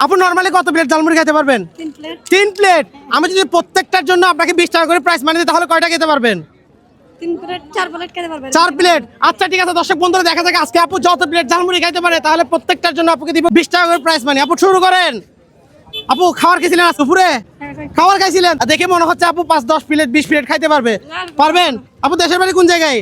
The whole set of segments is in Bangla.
আপু নরমালি কত প্লেট ঝালমুড়ি খেতে পারবেন? 3 প্লেট। আমি যদি প্রত্যেকটার জন্য আপনাকে 20 টাকা করে প্রাইস মানি দিই তাহলে কয়টা খেতে পারবেন? 4 প্লেট খেতে পারবেন। 4 প্লেট। আচ্ছা ঠিক আছে, দর্শক বন্ধুরা দেখা যাক আজকে আপু যত প্লেট ঝালমুড়ি খাইতে পারে তাহলে প্রত্যেকটার জন্য আপুকে দিব 20 টাকা করে প্রাইস মানি। আপু শুরু করেন। আপু খাবার খেয়েছিলেন আজ দুপুরে? খাবার খাইছিলেন? দেখে মনে হচ্ছে আপু 5-10 প্লেট 20 প্লেট খাইতে পারবে। পারবেন? আপু দেশের বাড়ি কোন জায়গায়?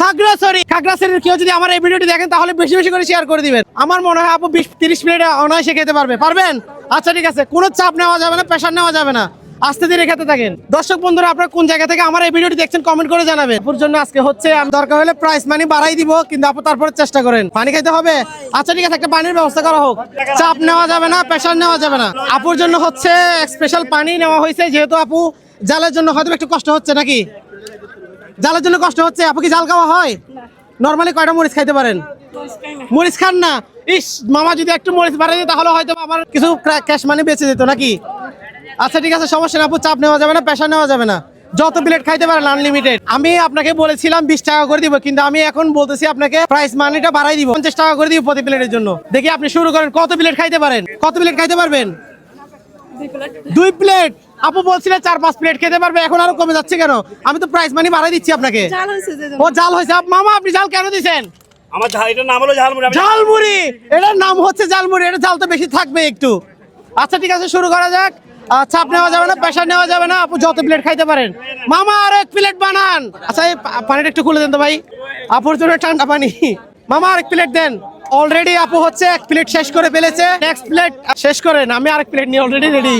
খাগড়াছড়ি। খাগড়াছড়ির কেউ যদি আমার এই ভিডিওটি দেখেন তাহলে বেশি বেশি করে শেয়ার করে দিবেন। আমার মনে হয় আপু 20-30 প্লেট অনায়াসে খেতে পারবে। পারবেন? আচ্ছা ঠিক আছে, কোনো চাপ নেওয়া যাবে না, প্রেশার নেওয়া যাবে না, আস্তে ধীরে খেতে থাকেন। দর্শক বন্ধুরা আপনারা কোন জায়গা থেকে আমার এই ভিডিওটি দেখছেন কমেন্ট করে জানাবেন। আপুর জন্য আজকে হচ্ছে আমি দরকার হলে প্রাইস মানি বাড়াই দিব, কিন্তু আপু তারপরে চেষ্টা করেন। পানি খাইতে হবে? আচ্ছা ঠিক আছে, একটা পানির ব্যবস্থা করা হোক। চাপ নেওয়া যাবে না, প্রেশার নেওয়া যাবে না। আপুর জন্য হচ্ছে স্পেশাল পানি নেওয়া হয়েছে, যেহেতু আপু জালের জন্য হয়তো একটু কষ্ট হচ্ছে নাকি? জালের জন্য কষ্ট হচ্ছে। আপু কি জাল খাওয়া হয়? নরমালি কয়টা মরিচ খাইতে পারেন? মরিচ খান না? ইস, মামা যদি একটু মরিচ বাড়াই দিত তাহলে হয়তো আমার কিছু ক্যাশ মানি বেঁচে যেত নাকি? আচ্ছা ঠিক আছে, সমস্যা না আপু, চাপ নেওয়া যাবে না, প্রেশার নেওয়া যাবে না, যত প্লেট খাইতে পারেন আনলিমিটেড। আমি আপনাকে বলেছিলাম 20 টাকা করে দিব, কিন্তু আমি এখন বলতেছি আপনাকে প্রাইস মানিটা বাড়াই দিব, 50 টাকা করে দিব প্রতি প্লেটের জন্য। দেখি আপনি শুরু করেন, কত প্লেট খাইতে পারেন? কত প্লেট খাইতে পারবেন? 2 প্লেট। আপু বলছিলেন 4-5 প্লেট খেতে পারবে, এখন আরো কমে যাচ্ছে কেন? আমি তো প্রাইস মানি বাড়াই দিচ্ছি আপনাকে। ও জাল হয়েছে। মামা আপনি জাল কেন দিচ্ছেন? আমার এটার নাম হলো ঝালমুড়ি। ঝালমুড়ি, এটার নাম হচ্ছে ঝালমুড়ি, এটা জাল তো বেশি থাকবে একটু। আচ্ছা ঠিক আছে, শুরু করা যাক। চাপ নেওয়া যাবে না, প্রেশার নেওয়া যাবে না, আপু যত প্লেট খাইতে পারেন। মামা আর 1 প্লেট বানান। আচ্ছা এই পানিটা একটু খুলে দেন তো ভাই, আপুর জন্য ঠান্ডা পানি। মামা আর 1 প্লেট দেন। অলরেডি আপু হচ্ছে 1 প্লেট শেষ করে ফেলেছে, নেক্সট প্লেট শেষ করেন, আমি আরেক প্লেট নিয়ে অলরেডি রেডি।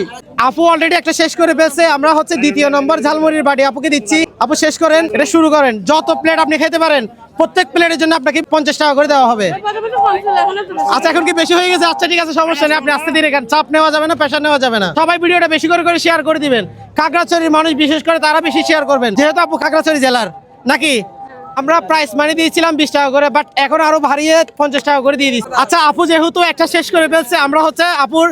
আপু অলরেডি একটা শেষ করে ফেলছে, আমরা হচ্ছে 2য় নম্বর ঝালমুড়ির বাড়ি আপুকে দিচ্ছি। আপু শেষ করেন, এটা শুরু করেন। যত প্লেট আপনি খেতে পারেন প্রত্যেক প্লেটের জন্য আপনাকে 50 টাকা করে দেওয়া হবে। আচ্ছা এখন কি বেশি হয়ে গেছে? আচ্ছা ঠিক আছে, সমস্যা নেই, আপনি আস্তে ধীরে খান, চাপ নেওয়া যাবে না, প্রেশার নেওয়া যাবে না। সবাই ভিডিওটা বেশি করে করে শেয়ার করে দিবেন। খাগড়াছড়ির মানুষ বিশেষ করে তারা বেশি শেয়ার করবেন, যেহেতু আপু খাগড়াছড়ি জেলার নাকি। আমরা প্রাইস মানি দিয়েছিলাম 20 টাকা করে, বাট এখন আরো বাড়িয়ে 50 টাকা করে দিয়ে দিচ্ছি। আচ্ছা আপু যেহেতু একটা শেষ করে ফেলছে, আমরা হচ্ছে আপুর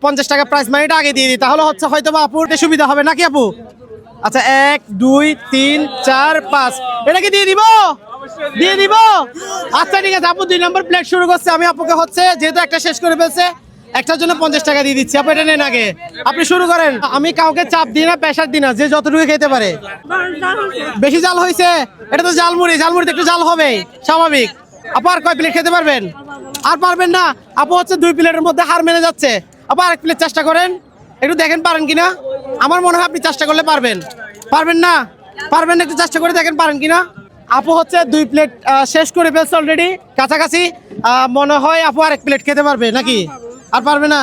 50 টাকা প্রাইস মানিটা আগে দিয়ে দিই, তাহলে হচ্ছে হয়তো বা আপুর সুবিধা হবে নাকি আপু? আচ্ছা 1 2 3 4 5 এটা কি দিয়ে দিব? দিয়ে দিব। আচ্ছা ঠিক আছে, আপু 2 নম্বর প্লেট শুরু করছে। আমি আপুকে হচ্ছে যেহেতু একটা শেষ করে ফেলছে, একটার জন্য 50 টাকা দিয়ে দিচ্ছি। আপু এটা নেন আগে, আপনি শুরু করেন। আমি কাউকে চাপ দিই না, প্রেশার দিই না, যে যতটুকু খেতে পারে। বেশি জাল হয়েছে? এটা তো ঝালমুড়ি, ঝালমুড়িতে একটু জাল হবে স্বাভাবিক। আপু আর কয় প্লেট খেতে পারবেন? আর পারবেন না? আপু হচ্ছে 2 প্লেটের মধ্যে হার মেনে যাচ্ছে। আপু আরেক প্লেট চেষ্টা করেন, একটু দেখেন পারেন কিনা। আমার মনে হয় আপনি চেষ্টা করলে পারবেন। পারবেন না? পারবেন না, একটু চেষ্টা করে দেখেন পারেন কিনা। আপু হচ্ছে 2 প্লেট শেষ করে ফেলছে অলরেডি, কাছাকাছি। মনে হয় আপু আরেক প্লেট খেতে পারবে নাকি? আর পারবে না?